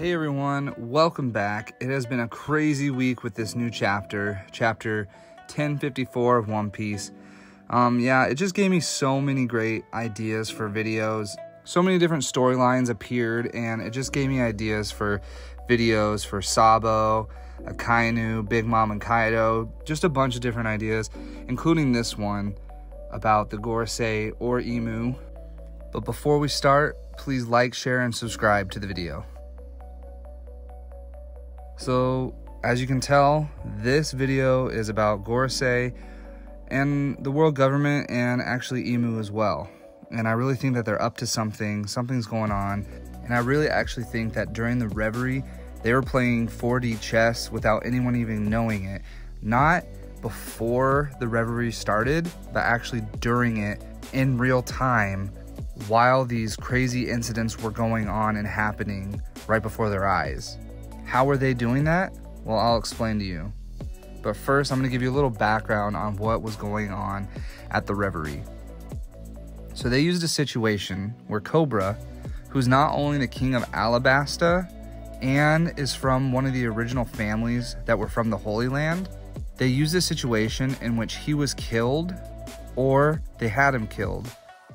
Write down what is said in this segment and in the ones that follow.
Hey everyone, welcome back. It has been a crazy week with this new chapter 1054 of One Piece. It just gave me so many great ideas for videos. So many different storylines appeared, and it just gave me ideas for videos for Sabo, Akainu, Big Mom, and Kaido. Just a bunch of different ideas, including this one about the Gorosei or Imu. But before we start, please like, share, and subscribe to the video. So, as you can tell, this video is about Gorosei and the world government and actually Imu as well. And I really think that they're up to something's going on. And I really actually think that during the Reverie, they were playing 4D chess without anyone even knowing it. Not before the Reverie started, but actually during it in real time while these crazy incidents were going on and happening right before their eyes. How were they doing that? Well, I'll explain to you. But first, I'm going to give you a little background on what was going on at the Reverie. So they used a situation where Cobra, who's not only the king of Alabasta and is from one of the original families that were from the Holy Land, they used a situation in which he was killed or they had him killed,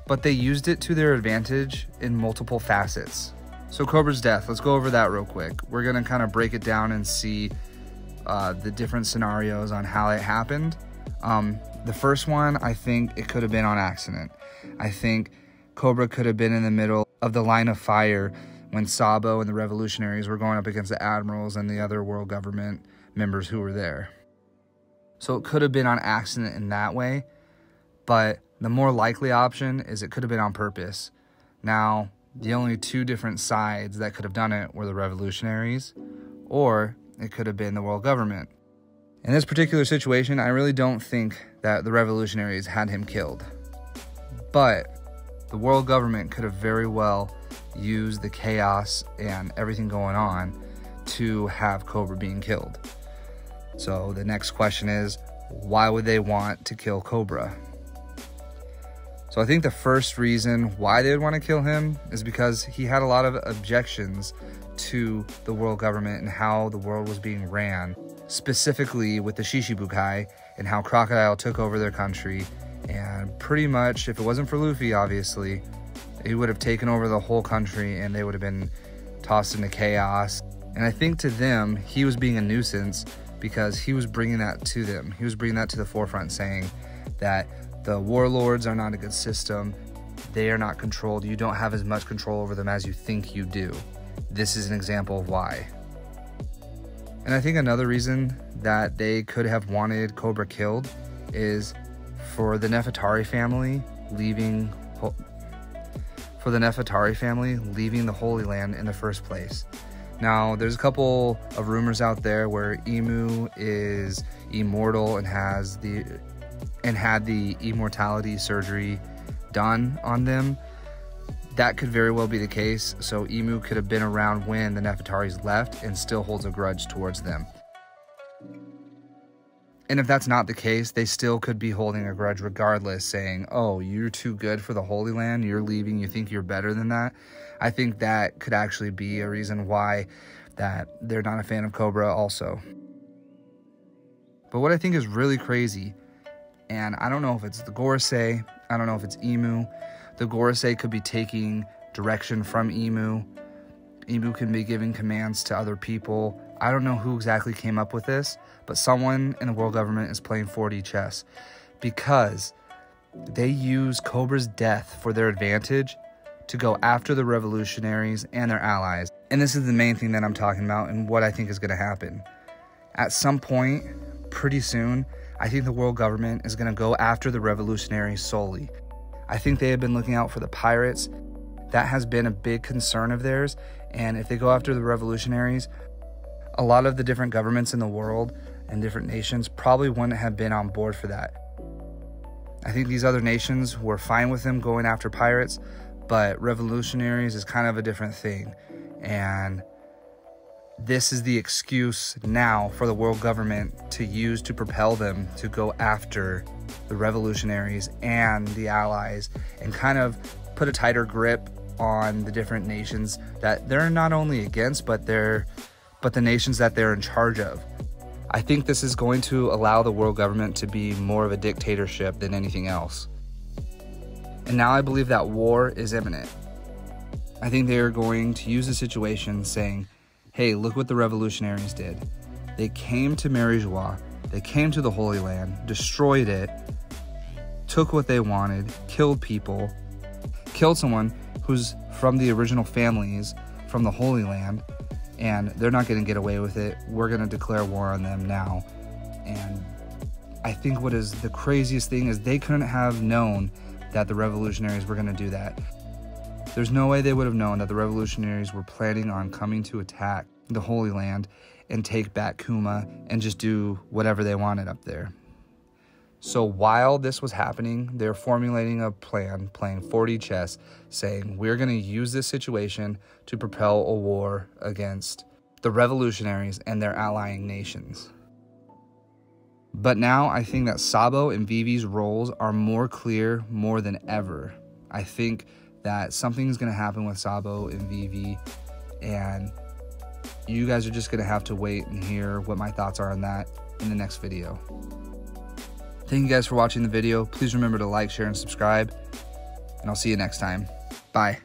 but they used it to their advantage in multiple facets. So Cobra's death, let's go over that real quick. We're going to kind of break it down and see the different scenarios on how it happened. The first one, I think it could have been on accident. I think Cobra could have been in the middle of the line of fire when Sabo and the revolutionaries were going up against the admirals and the other world government members who were there. So it could have been on accident in that way, but the more likely option is it could have been on purpose. Now, the only two different sides that could have done it were the revolutionaries, or it could have been the world government. In this particular situation, I really don't think that the revolutionaries had him killed. But the world government could have very well used the chaos and everything going on to have Cobra being killed. So the next question is, why would they want to kill Cobra? So I think the first reason why they would want to kill him is because he had a lot of objections to the world government and how the world was being ran, specifically with the Shishibukai and how Crocodile took over their country. And pretty much, if it wasn't for Luffy, obviously, he would have taken over the whole country and they would have been tossed into chaos. And I think to them, he was being a nuisance because he was bringing that to them. He was bringing that to the forefront, saying that the warlords are not a good system. They are not controlled. You don't have as much control over them as you think you do. This is an example of why. And I think another reason that they could have wanted Cobra killed is for the Nefertari family leaving the Holy Land in the first place. Now, there's a couple of rumors out there where Imu is immortal and had the immortality surgery done on them. That could very well be the case. So Imu could have been around when the Nefertaris left and still holds a grudge towards them. And if that's not the case, they still could be holding a grudge regardless, saying, oh, you're too good for the Holy Land, you're leaving, you think you're better than that. I think that could actually be a reason why that they're not a fan of Cobra also. But what I think is really crazy, and I don't know if it's the Gorosei, I don't know if it's Imu. The Gorosei could be taking direction from Imu. Imu can be giving commands to other people. I don't know who exactly came up with this, but someone in the world government is playing 4D chess because they use Cobra's death for their advantage to go after the revolutionaries and their allies. And this is the main thing that I'm talking about and what I think is going to happen. At some point, pretty soon, I think the world government is going to go after the revolutionaries solely. I think they have been looking out for the pirates. That has been a big concern of theirs. And if they go after the revolutionaries, a lot of the different governments in the world and different nations probably wouldn't have been on board for that. I think these other nations were fine with them going after pirates, but revolutionaries is kind of a different thing. And this is the excuse now for the world government to use to propel them to go after the revolutionaries and the allies and kind of put a tighter grip on the different nations that they're not only against, but the nations that they're in charge of. I think this is going to allow the world government to be more of a dictatorship than anything else. And now I believe that war is imminent. I think they are going to use the situation saying, hey, look what the revolutionaries did. They came to Marie-Joie, they came to the Holy Land, destroyed it, took what they wanted, killed people, killed someone who's from the original families from the Holy Land, and they're not going to get away with it. We're going to declare war on them now. And I think what is the craziest thing is they couldn't have known that the revolutionaries were going to do that. There's no way they would have known that the revolutionaries were planning on coming to attack the Holy Land and take back Kuma and just do whatever they wanted up there. So while this was happening, they're formulating a plan, playing 4D chess, saying we're going to use this situation to propel a war against the revolutionaries and their allying nations. But now I think that Sabo and Vivi's roles are more clear more than ever. I think that something's going to happen with Sabo and Vivi, and you guys are just going to have to wait and hear what my thoughts are on that in the next video. Thank you guys for watching the video. Please remember to like, share, and subscribe, and I'll see you next time. Bye.